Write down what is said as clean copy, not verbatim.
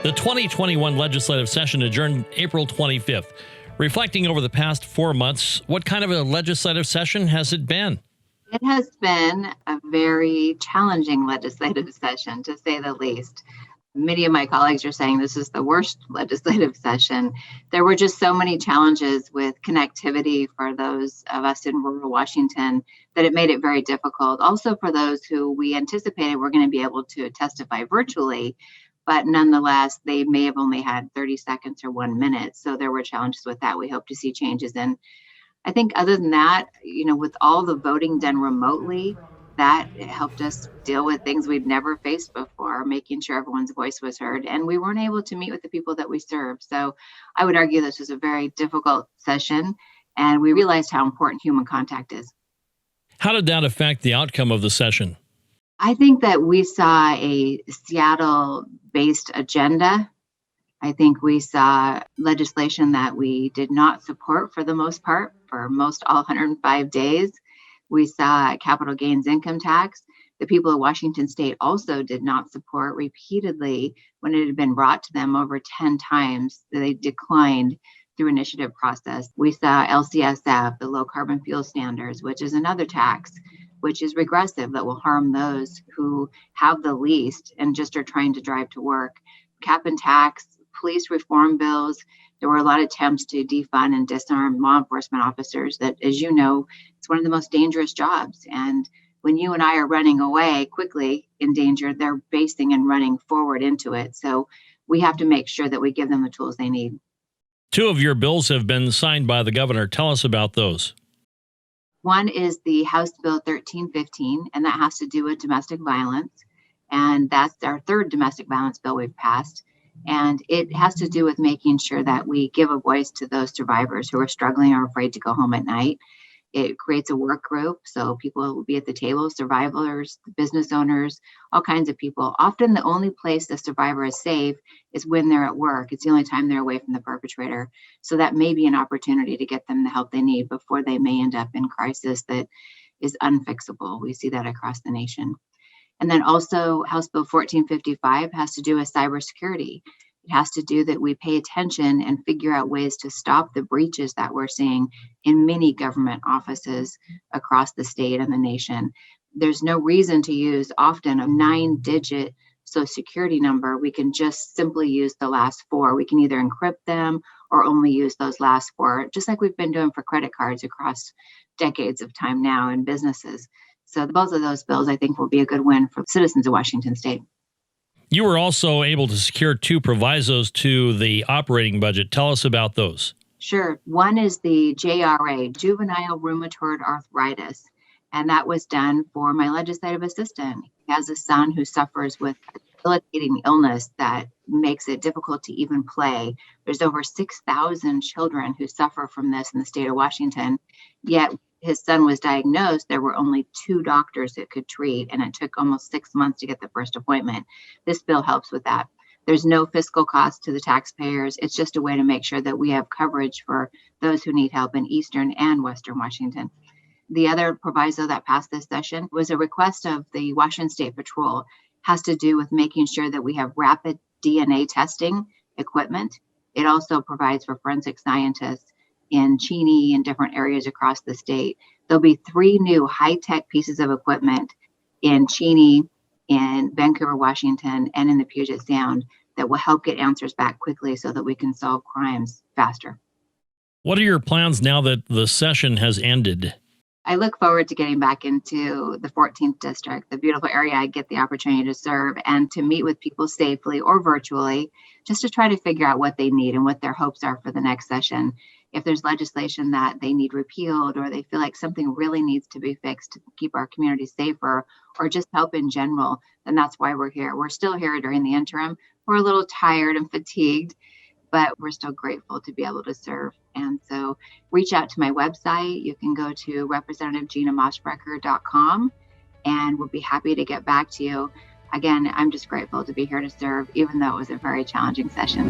The 2021 legislative session adjourned April 25th. Reflecting over the past 4 months, what kind of a legislative session has it been? It has been a very challenging legislative session, to say the least. Many of my colleagues are saying this is the worst legislative session. There were just so many challenges with connectivity for those of us in rural Washington that it made it very difficult. Also for those who we anticipated were going to be able to testify virtually, but nonetheless, they may have only had 30 seconds or 1 minute. So there were challenges with that. We hope to see changes in. I think other than that, with all the voting done remotely, that helped us deal with things we'd never faced before, making sure everyone's voice was heard. And we weren't able to meet with the people that we serve. So I would argue this was a very difficult session, and we realized how important human contact is. How did that affect the outcome of the session? I think that we saw a Seattle-based agenda. I think we saw legislation that we did not support for the most part, for most all 105 days. We saw capital gains income tax. The people of Washington State also did not support repeatedly when it had been brought to them over 10 times. They declined through initiative process. We saw LCSF, the low carbon fuel standards, which is another tax, which is regressive, that will harm those who have the least and just are trying to drive to work. Cap and tax, police reform bills. There were a lot of attempts to defund and disarm law enforcement officers that, as you know, it's one of the most dangerous jobs. And when you and I are running away quickly in danger, they're facing and running forward into it. So we have to make sure that we give them the tools they need. 2 of your bills have been signed by the governor. Tell us about those. One is the House Bill 1315, and that has to do with domestic violence. And that's our 3rd domestic violence bill we've passed. And it has to do with making sure that we give a voice to those survivors who are struggling or afraid to go home at night. It creates a work group, so people will be at the table, survivors, business owners, all kinds of people. Often the only place the survivor is safe is when they're at work. It's the only time they're away from the perpetrator. So that may be an opportunity to get them the help they need before they may end up in crisis that is unfixable. We see that across the nation. And then also House Bill 1455 has to do with cybersecurity. It has to do that we pay attention and figure out ways to stop the breaches that we're seeing in many government offices across the state and the nation. There's no reason to use often a 9-digit Social Security number. We can just simply use the last 4. We can either encrypt them or only use those last 4, just like we've been doing for credit cards across decades of time now in businesses. So both of those bills, I think, will be a good win for citizens of Washington State. You were also able to secure 2 provisos to the operating budget. Tell us about those. Sure. One is the JRA, juvenile rheumatoid arthritis, and that was done for my legislative assistant. He has a son who suffers with a debilitating illness that makes it difficult to even play. There's over 6,000 children who suffer from this in the state of Washington, yet his son was diagnosed, there were only 2 doctors that could treat, and it took almost 6 months to get the first appointment. This bill helps with that. There's no fiscal cost to the taxpayers. It's just a way to make sure that we have coverage for those who need help in Eastern and Western Washington. The other proviso that passed this session was a request of the Washington State Patrol. It has to do with making sure that we have rapid DNA testing equipment. It also provides for forensic scientists in Cheney and different areas across the state. There'll be 3 new high-tech pieces of equipment in Cheney, in Vancouver, Washington, and in the Puget Sound that will help get answers back quickly so that we can solve crimes faster. What are your plans now that the session has ended? I look forward to getting back into the 14th district, the beautiful area I get the opportunity to serve, and to meet with people safely or virtually, just to try to figure out what they need and what their hopes are for the next session. If there's legislation that they need repealed, or they feel like something really needs to be fixed to keep our community safer, or just help in general, then that's why we're here. We're still here during the interim. We're a little tired and fatigued, but we're still grateful to be able to serve. And so reach out to my website. You can go to representative.GinaMosbrucker.com, and we'll be happy to get back to you. Again, I'm just grateful to be here to serve, even though it was a very challenging session.